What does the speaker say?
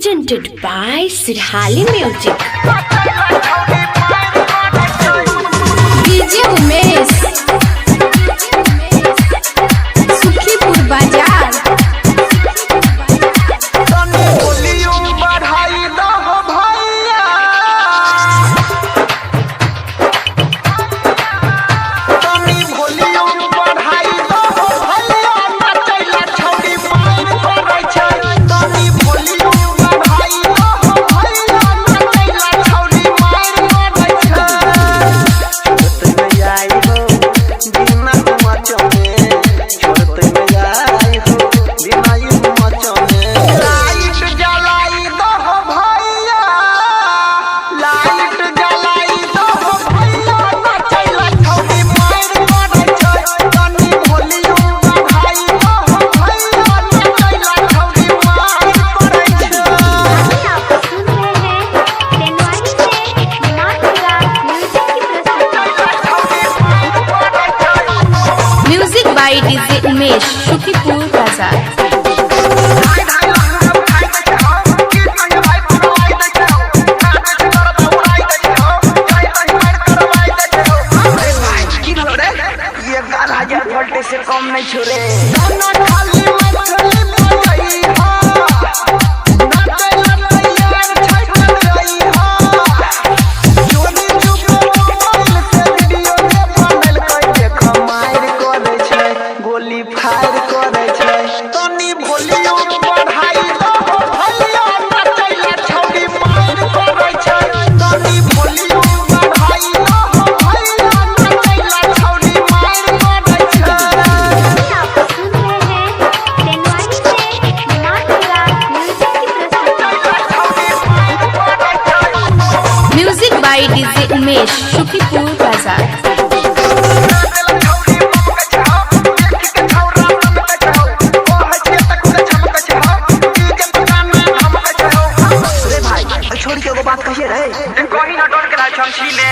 presented by Sirhali Music. DJ Umesh, Sukhipur Bazaar. Music by DJ Umesh, Sukhipur Bazaar. से कम नहीं छोड़े गोली fire करे छै तनी वॉल्यूम बढ़ाई दो भैया नचैला छौड़ी मार करे छै तनी वॉल्यूम बढ़ाई दो भैया नचैला छौड़ी मार करे छै। आप सुन रहे हैं तेनवानी से नाटुरा म्यूजिक की प्रस्तुति। Music by DJ Umesh, Sukhipur Bazaar. छोड़ के वो बात कहिए रहे कहीं ना डर के रहा छमछी ले